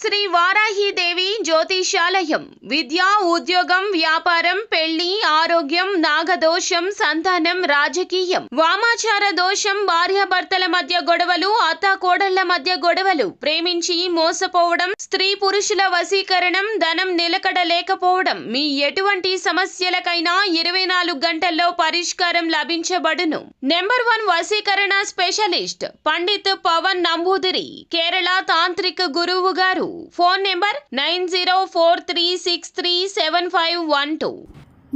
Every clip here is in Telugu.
శ్రీ వారాహిదేవి జ్యోతిషాలయం విద్య, ఉద్యోగం, వ్యాపారం, పెళ్లి, ఆరోగ్యం, నాగదోషం, సంతానం, రాజకీయం, వామాచార దోషం, భార్యాభర్తల మధ్య గొడవలు, అత్తాకోడళ్ల మధ్య గొడవలు, ప్రేమించి మోసపోవడం, స్త్రీ పురుషుల వశీకరణం, ధనం నిలకడ లేకపోవడం, మీ ఎటువంటి సమస్యలకైనా 24 గంటల్లో పరిష్కారం లభించబడును. నెంబర్ 1 వశీకరణ స్పెషలిస్ట్ పండిత్ పవన్ నంబూదిరి, కేరళ తాంత్రిక గురువు గారు. Phone number 9043637512.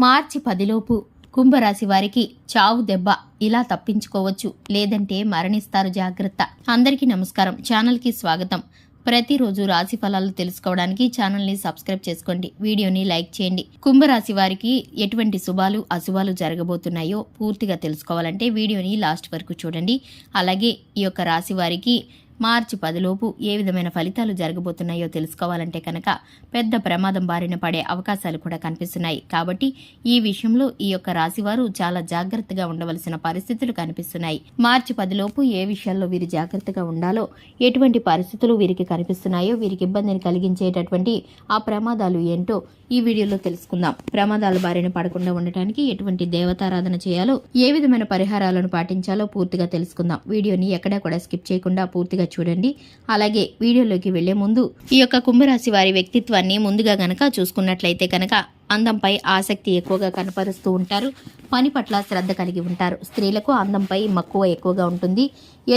మార్చి 10లోపు కుంభరాశి వారికి చావు దెబ్బ ఇలా తప్పించుకోవచ్చు, లేదంటే మరణిస్తారు, జాగ్రత్త. అందరికీ నమస్కారం, ఛానల్కి స్వాగతం. ప్రతిరోజు రాశి ఫలాలు తెలుసుకోవడానికి ఛానల్ని సబ్స్క్రైబ్ చేసుకోండి, వీడియోని లైక్ చేయండి. కుంభరాశి వారికి ఎటువంటి శుభాలు అశుభాలు జరగబోతున్నాయో పూర్తిగా తెలుసుకోవాలంటే వీడియోని లాస్ట్ వరకు చూడండి. అలాగే ఈ యొక్క రాశి వారికి మార్చి 10లోపు ఏ విధమైన ఫలితాలు జరగబోతున్నాయో తెలుసుకోవాలంటే కనుక పెద్ద ప్రమాదం బారిన పడే అవకాశాలు కూడా కనిపిస్తున్నాయి. కాబట్టి ఈ విషయంలో ఈ యొక్క రాశివారు చాలా జాగ్రత్తగా ఉండవలసిన పరిస్థితులు కనిపిస్తున్నాయి. మార్చి 10లోపు ఏ విషయాల్లో వీరు జాగ్రత్తగా ఉండాలో, ఎటువంటి పరిస్థితులు వీరికి కనిపిస్తున్నాయో, వీరికి ఇబ్బందిని కలిగించేటటువంటి ఆ ప్రమాదాలు ఏంటో ఈ వీడియోలో తెలుసుకుందాం. ప్రమాదాల బారిన పడకుండా ఉండటానికి ఎటువంటి దేవతారాధన చేయాలో, ఏ విధమైన పరిహారాలను పాటించాలో పూర్తిగా తెలుసుకుందాం. వీడియోని ఎక్కడా కూడా స్కిప్ చేయకుండా పూర్తిగా చూడండి. అలాగే వీడియోలోకి వెళ్లే ముందు ఈ యొక్క కుంభరాశి వారి వ్యక్తిత్వాన్ని ముందుగా గనక చూసుకున్నట్లయితే కనుక అందంపై ఆసక్తి ఎక్కువగా కనపరుస్తూ ఉంటారు. పని పట్ల శ్రద్ధ కలిగి ఉంటారు. స్త్రీలకు అందంపై మక్కువ ఎక్కువగా ఉంటుంది.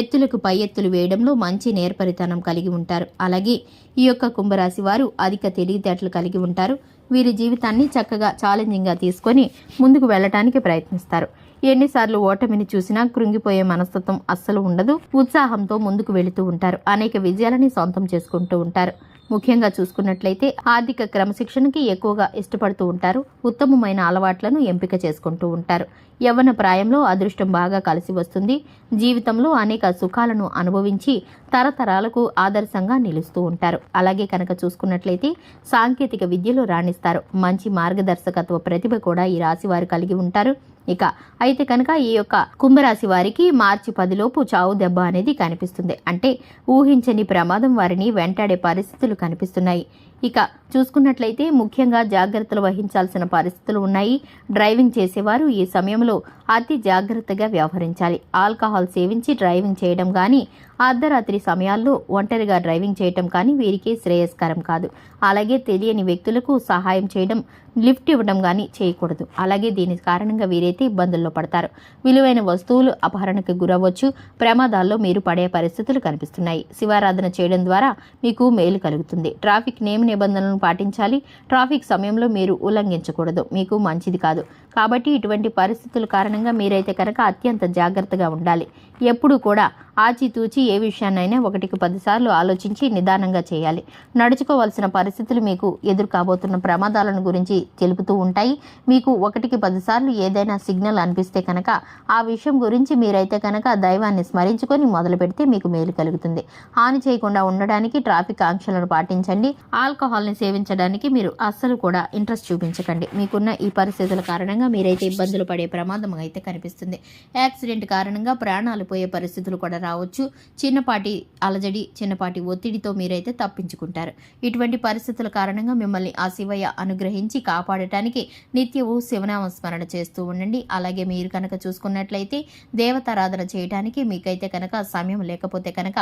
ఎత్తులకు పై ఎత్తులు వేయడంలో మంచి నేర్పరితనం కలిగి ఉంటారు. అలాగే ఈ యొక్క కుంభరాశి వారు అధిక తెలివితేటలు కలిగి ఉంటారు. వీరి జీవితాన్ని చక్కగా ఛాలెంజింగ్గా తీసుకొని ముందుకు వెళ్ళటానికి ప్రయత్నిస్తారు. ఎన్నిసార్లు ఓటమిని చూసినా కృంగిపోయే మనస్తత్వం అస్సలు ఉండదు. ఉత్సాహంతో ముందుకు వెళుతూ ఉంటారు. అనేక విజయాలని సొంతం చేసుకుంటూ ఉంటారు. ముఖ్యంగా చూసుకున్నట్లయితే ఆర్థిక క్రమశిక్షణకి ఎక్కువగా ఇష్టపడుతూ ఉంటారు. ఉత్తమమైన అలవాట్లను ఎంపిక చేసుకుంటూ ఉంటారు. యవ్వన ప్రాయంలో అదృష్టం బాగా కలిసి వస్తుంది. జీవితంలో అనేక సుఖాలను అనుభవించి తరతరాలకు ఆదర్శంగా నిలుస్తూ ఉంటారు. అలాగే కనుక చూసుకున్నట్లయితే సాంకేతిక విద్యలో రాణిస్తారు. మంచి మార్గదర్శకత్వ ప్రతిభ కూడా ఈ రాశి వారు కలిగి ఉంటారు. ఇక అయితే కనుక ఈ యొక్క కుంభరాశి వారికి మార్చి 10లోపు చావు దెబ్బ అనేది కనిపిస్తుంది. అంటే ఊహించని ప్రమాదం వారిని వెంటాడే పరిస్థితులు కనిపిస్తున్నాయి. ఇక చూసుకున్నట్లయితే ముఖ్యంగా జాగ్రత్తలు వహించాల్సిన పరిస్థితులు ఉన్నాయి. డ్రైవింగ్ చేసేవారు ఈ సమయంలో అతి జాగ్రత్తగా వ్యవహరించాలి. ఆల్కహాల్ సేవించి డ్రైవింగ్ చేయడం కానీ, అర్ధరాత్రి సమయాల్లో ఒంటరిగా డ్రైవింగ్ చేయడం కానీ వీరికి శ్రేయస్కరం కాదు. అలాగే తెలియని వ్యక్తులకు సహాయం చేయడం, లిఫ్ట్ ఇవ్వడం కానీ చేయకూడదు. అలాగే దీని కారణంగా వీరైతే ఇబ్బందుల్లో పడతారు. విలువైన వస్తువులు అపహరణకు గురవ్వచ్చు. ప్రమాదాల్లో మీరు పడే పరిస్థితులు కనిపిస్తున్నాయి. శివారాధన చేయడం ద్వారా మీకు మేలు కలుగుతుంది. ట్రాఫిక్ నియమ నిబంధనలను పాటించాలి. ట్రాఫిక్ సమయంలో మీరు ఉల్లంఘించకూడదు, మీకు మంచిది కాదు. కాబట్టి ఇటువంటి పరిస్థితుల కారణంగా మీరైతే కనుక అత్యంత జాగ్రత్తగా ఉండాలి. ఎప్పుడూ కూడా ఆచితూచి ఏ విషయాన్నైనా 1కి 10 సార్లు ఆలోచించి నిదానంగా చేయాలి. నడుచుకోవాల్సిన పరిస్థితులు మీకు ఎదురు కాబోతున్న ప్రమాదాలను గురించి తెలుపుతూ ఉంటాయి. మీకు 1కి 10 సార్లు ఏదైనా సిగ్నల్ అనిపిస్తే కనుక ఆ విషయం గురించి మీరైతే కనుక దైవాన్ని స్మరించుకొని మొదలు పెడితే మీకు మేలు కలుగుతుంది. హాని చేయకుండా ఉండడానికి ట్రాఫిక్ ఆంక్షలను పాటించండి. ఆల్కహాల్ని సేవించడానికి మీరు అస్సలు కూడా ఇంట్రెస్ట్ చూపించకండి. మీకున్న ఈ పరిస్థితుల కారణంగా మీరైతే ఇబ్బందులు పడే ప్రమాదం అయితే కనిపిస్తుంది. యాక్సిడెంట్ కారణంగా ప్రాణాలు పోయే పరిస్థితులు కూడా రావచ్చు. చిన్నపాటి అలజడి, చిన్నపాటి ఒత్తిడితో మీరైతే తప్పించుకుంటారు. ఇటువంటి పరిస్థితుల కారణంగా మిమ్మల్ని ఆ శివయ్య అనుగ్రహించి కాపాడటానికి నిత్యము శివనామ స్మరణ చేస్తూ ఉండండి. అలాగే మీరు కనుక చూసుకున్నట్లయితే దేవతారాధన చేయడానికి మీకైతే కనుక సమయం లేకపోతే కనుక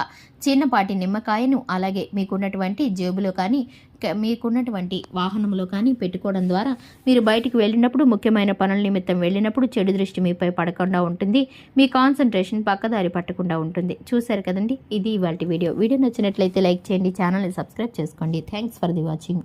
చిన్నపాటి నిమ్మకాయను అలాగే మీకున్నటువంటి జేబులో కానీ, మీకున్నటువంటి వాహనంలో కానీ పెట్టుకోవడం ద్వారా మీరు బయటికి వెళ్ళినప్పుడు, ముఖ్యమైన పనుల నిమిత్తం వెళ్ళినప్పుడు చెడు దృష్టి మీపై పడకుండా ఉంటుంది. మీ కాన్సన్ట్రేషన్ పక్కదారి పట్టకుండా ఉంటుంది. చూశారు కదండి, ఇది ఇవాల్టి వీడియో. వీడియో నచ్చినట్లయితే లైక్ చేయండి, ఛానల్ని సబ్స్క్రైబ్ చేసుకోండి. Thanks for the watching.